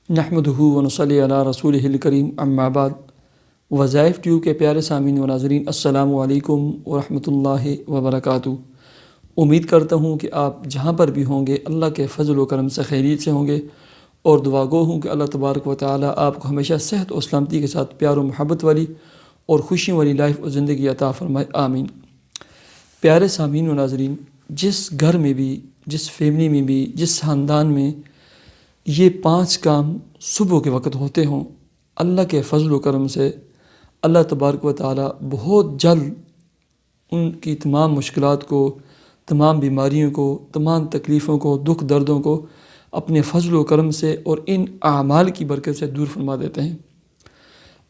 نحمدہ ونصلی علی رسولہ الکریم اما بعد۔ وظائف ٹیوب کے پیارے سامعین و ناظرین، السلام علیکم ورحمۃ اللہ وبرکاتہ۔ امید کرتا ہوں کہ آپ جہاں پر بھی ہوں گے اللہ کے فضل و کرم سے خیریت سے ہوں گے، اور دعا گو ہوں کہ اللہ تبارک و تعالی آپ کو ہمیشہ صحت و سلامتی کے ساتھ پیار و محبت والی اور خوشیوں والی لائف اور زندگی عطا فرمائے، آمین۔ پیارے سامعین و ناظرین، جس گھر میں بھی، جس فیملی میں بھی، جس خاندان میں یہ 5 کام صبح کے وقت ہوتے ہوں، اللہ کے فضل و کرم سے اللہ تبارک و تعالی بہت جلد ان کی تمام مشکلات کو، تمام بیماریوں کو، تمام تکلیفوں کو، دکھ دردوں کو اپنے فضل و کرم سے اور ان اعمال کی برکت سے دور فرما دیتے ہیں۔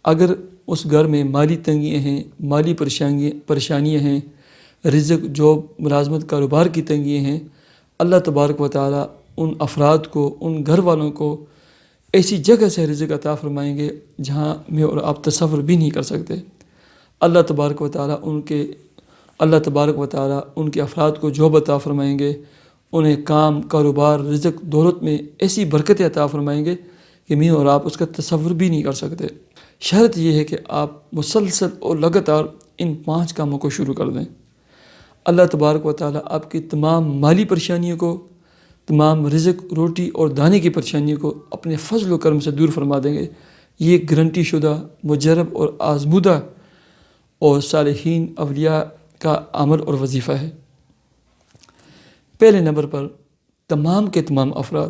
اگر اس گھر میں مالی تنگیاں ہیں، مالی پریشانیاں ہیں، رزق، جاب، ملازمت، کاروبار کی تنگیاں ہیں، اللہ تبارک و تعالی ان افراد کو، ان گھر والوں کو ایسی جگہ سے رزق عطا فرمائیں گے جہاں میں اور آپ تصور بھی نہیں کر سکتے۔ اللہ تبارک و تعالی ان کے افراد کو جاب عطا فرمائیں گے، انہیں کام، کاروبار، رزق، دولت میں ایسی برکت عطا فرمائیں گے کہ میں اور آپ اس کا تصور بھی نہیں کر سکتے۔ شرط یہ ہے کہ آپ مسلسل اور لگاتار ان 5 کاموں کو شروع کر دیں۔ اللہ تبارک و تعالی آپ کی تمام مالی پریشانیوں کو، تمام رزق، روٹی اور دانے کی پریشانیوں کو اپنے فضل و کرم سے دور فرما دیں گے۔ یہ گارنٹی شدہ، مجرب اور آزمودہ اور صالحین اولیاء کا عمل اور وظیفہ ہے۔ پہلے نمبر پر تمام کے تمام افراد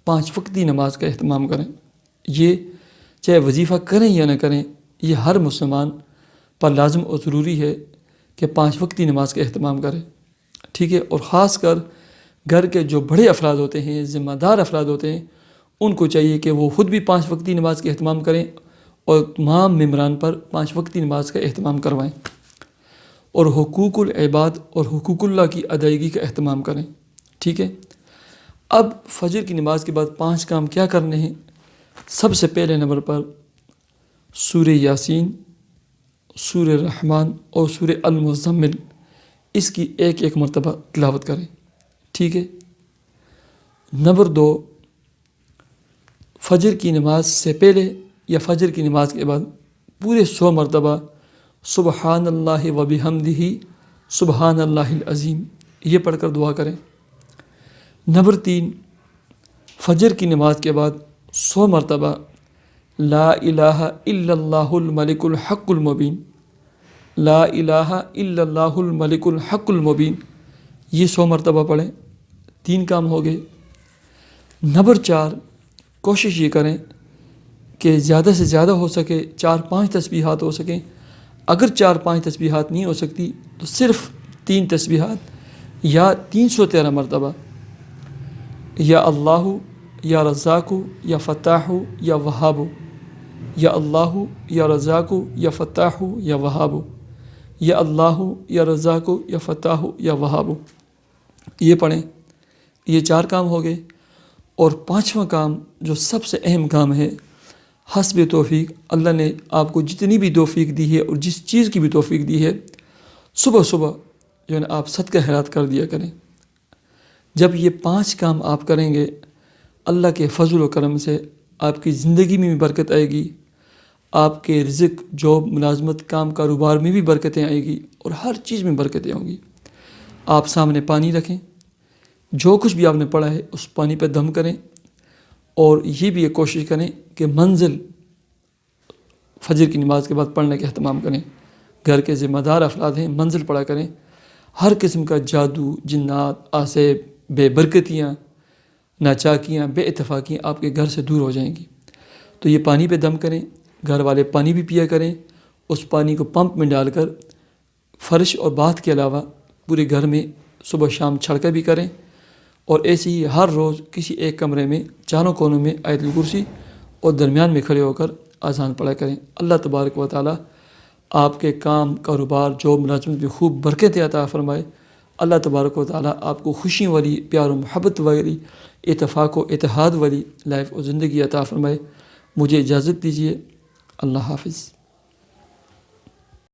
5 وقتی نماز کا اہتمام کریں۔ یہ چاہے وظیفہ کریں یا نہ کریں، یہ ہر مسلمان پر لازم اور ضروری ہے کہ 5 وقتی نماز کا اہتمام کریں، ٹھیک ہے۔ اور خاص کر گھر کے جو بڑے افراد ہوتے ہیں، ذمہ دار افراد ہوتے ہیں، ان کو چاہیے کہ وہ خود بھی 5 وقتی نماز کا اہتمام کریں اور تمام ممبران پر 5 وقتی نماز کا اہتمام کروائیں، اور حقوق العباد اور حقوق اللہ کی ادائیگی کا اہتمام کریں، ٹھیک ہے۔ اب فجر کی نماز کے بعد 5 کام کیا کرنے ہیں؟ سب سے پہلے نمبر پر سورہ یاسین، سورہ رحمان اور سورہ المزمل، اس کی ایک مرتبہ تلاوت کریں، ٹھیک ہے۔ نمبر 2، فجر کی نماز سے پہلے یا فجر کی نماز کے بعد پورے 100 مرتبہ سبحان اللہ و بحمدہ سبحان اللہ العظیم یہ پڑھ کر دعا کریں۔ نمبر 3، فجر کی نماز کے بعد 100 مرتبہ لا الہ الا اللہ الملک الحق المبین، لا الہ الا اللہ الملک الحق المبین، یہ 100 مرتبہ پڑھیں۔ 3 کام ہو گئے۔ نمبر 4، کوشش یہ کریں کہ زیادہ سے زیادہ ہو سکے 4-5 تسبیحات ہو سکیں۔ اگر 4-5 تسبیحات نہیں ہو سکتی تو صرف 3 تسبیحات یا 313 مرتبہ یا اللہ، یا رزاق، یا فتاح، یا وہاب، یا اللہ، یا رزاق، یا فتاح، یا وہاب، یا اللہ، یا رزاق، یا فتاح، یا وہاب، یہ پڑھیں۔ یہ 4 کام ہو گئے۔ اور 5واں کام جو سب سے اہم کام ہے، حسب توفیق، اللہ نے آپ کو جتنی بھی توفیق دی ہے اور جس چیز کی بھی توفیق دی ہے، صبح جو ہے نا آپ صدقہ خیرات کر دیا کریں۔ جب یہ 5 کام آپ کریں گے، اللہ کے فضل و کرم سے آپ کی زندگی میں بھی برکت آئے گی، آپ کے رزق، جاب، ملازمت، کام، کاروبار میں بھی برکتیں آئے گی، اور ہر چیز میں برکتیں ہوں گی۔ آپ سامنے پانی رکھیں، جو کچھ بھی آپ نے پڑھا ہے اس پانی پہ دم کریں، اور یہ بھی ایک کوشش کریں کہ منزل فجر کی نماز کے بعد پڑھنے کا اہتمام کریں۔ گھر کے ذمہ دار افراد ہیں، منزل پڑھا کریں۔ ہر قسم کا جادو، جنات، آسیب، بے برکتیاں، ناچاکیاں، بے اتفاقیاں آپ کے گھر سے دور ہو جائیں گی۔ تو یہ پانی پہ دم کریں، گھر والے پانی بھی پیا کریں، اس پانی کو پمپ میں ڈال کر فرش اور باتھ کے علاوہ پورے گھر میں صبح شام چھڑکا بھی کریں، اور ایسے ہی ہر روز کسی ایک کمرے میں 4 کونوں میں آیت الکرسی اور درمیان میں کھڑے ہو کر اذان پڑھا کریں۔ اللہ تبارک و تعالی آپ کے کام، کاروبار، جاب، ملازمت میں خوب برکت عطا فرمائے۔ اللہ تبارک و تعالی آپ کو خوشی والی، پیار و محبت والی، اتفاق و اتحاد والی لائف اور زندگی عطا فرمائے۔ مجھے اجازت دیجیے، اللہ حافظ۔